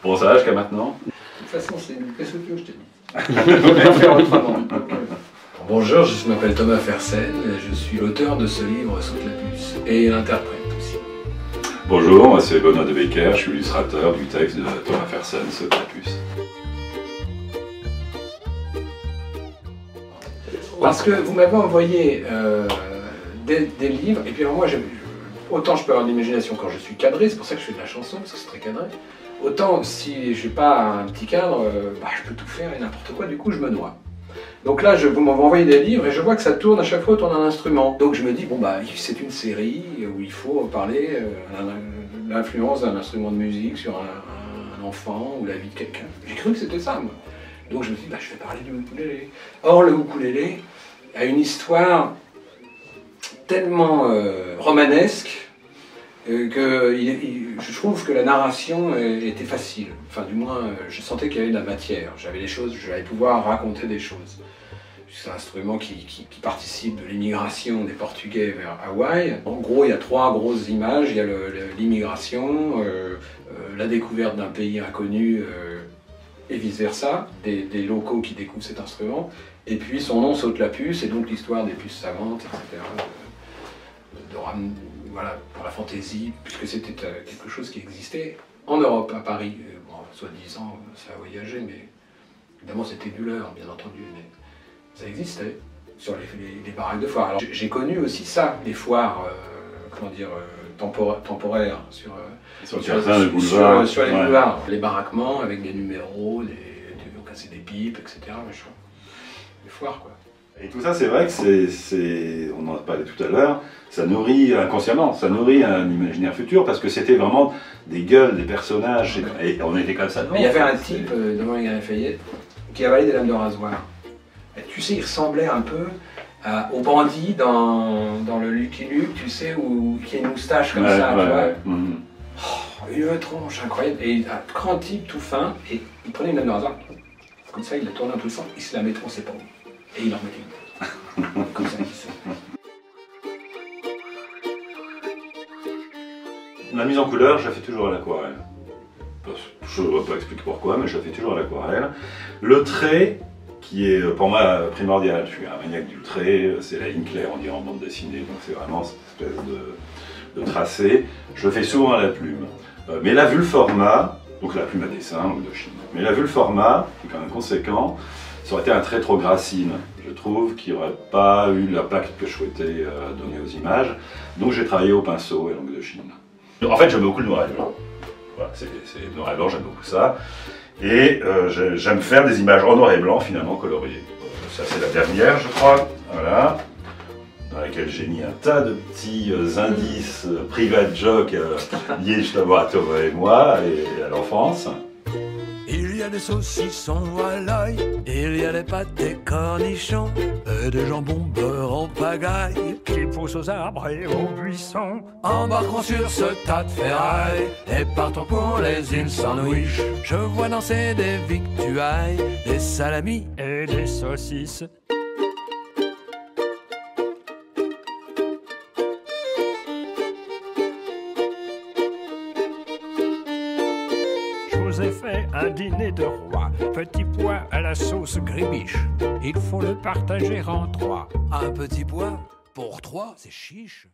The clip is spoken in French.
Bon, ça va jusqu'à maintenant? De toute façon, c'est une qu'est-ce que je te dis. On va faire autrement. Bonjour, je m'appelle Thomas Fersen, je suis l'auteur de ce livre Saute la puce et l'interprète aussi. Bonjour, moi c'est Benoît de Becker, je suis illustrateur du texte de Thomas Fersen, Saute la puce. Parce que vous m'avez envoyé des livres, et puis alors moi, autant je peux avoir de l'imagination quand je suis cadré, c'est pour ça que je fais de la chanson, parce que c'est très cadré. Autant si je n'ai pas un petit cadre, je peux tout faire et n'importe quoi, du coup je me noie. Donc là, vous m'avez envoyé des livres et je vois que ça tourne, à chaque fois autour d'un instrument. Donc je me dis, bon c'est une série où il faut parler de l'influence d'un instrument de musique sur un enfant ou la vie de quelqu'un. J'ai cru que c'était ça, moi. Donc je me dis, je vais parler du ukulélé. Or, le ukulélé a une histoire tellement romanesque que je trouve que la narration était facile. Enfin, du moins, je sentais qu'il y avait de la matière. J'avais des choses, j'allais pouvoir raconter des choses. C'est un instrument qui participe de l'immigration des Portugais vers Hawaï. En gros, il y a trois grosses images. Il y a l'immigration, la découverte d'un pays inconnu et vice-versa, des locaux qui découvrent cet instrument. Et puis son nom Saute la puce, et donc l'histoire des puces savantes, etc. Voilà, pour la fantaisie, puisque c'était quelque chose qui existait en Europe, à Paris. Bon, soi-disant, ça a voyagé, mais évidemment c'était du leurre, bien entendu, mais ça existait sur les baraques de foire. Alors j'ai connu aussi ça, les foires, temporaires sur les boulevards. Les baraquements avec des numéros, on cassait des pipes, etc. Les foires, quoi. Et tout ça, c'est vrai que on en a parlé tout à l'heure, ça nourrit inconsciemment, ça nourrit un imaginaire futur, parce que c'était vraiment des gueules, des personnages, et on était comme ça. Il y avait un type devant les Lafayette qui avalait des lames de rasoir. Et tu sais, il ressemblait un peu au bandit dans le Lucky Luke, tu sais, qui a une moustache comme ça, tu vois. Une tronche incroyable, et un grand type tout fin, et il prenait une lame de rasoir, comme ça, il la tournait un peu le sang, il se la mettait dans ses pommes. Et il en mettait une. Comme ça, il se... La mise en couleur, je la fais toujours à l'aquarelle. Je ne vais pas expliquer pourquoi, mais je la fais toujours à l'aquarelle. Le trait, qui est pour moi primordial, je suis un maniaque du trait, c'est la ligne claire, on dirait en bande dessinée, donc c'est vraiment cette espèce de tracé. Je le fais souvent à la plume. Mais là, vu le format, donc la plume à dessin ou de Chine, mais là, vu le format, qui est quand même conséquent, ça aurait été un trait trop grassine, je trouve, qui n'aurait pas eu l'impact que je souhaitais donner aux images. Donc j'ai travaillé au pinceau et à l'encre de Chine. En fait, j'aime beaucoup le noir et blanc. Voilà, c'est noir et blanc, j'aime beaucoup ça. Et j'aime faire des images en noir et blanc, finalement coloriées. Ça, c'est la dernière, je crois. Voilà. Dans laquelle j'ai mis un tas de petits indices private joke liés justement à Thomas et moi et à l'enfance. Il y a des saucissons à l'ail, il y a des pâtes, des cornichons, et des jambons beurre en pagaille, qui poussent aux arbres et aux buissons. Embarquons sur ce tas de ferraille, et partons pour les îles Sandwich. Je vois danser des victuailles, des salamis et des saucisses. Je vous ai fait un dîner de roi, petit pois à la sauce gribiche. Il faut le partager en trois. Un petit pois pour trois, c'est chiche.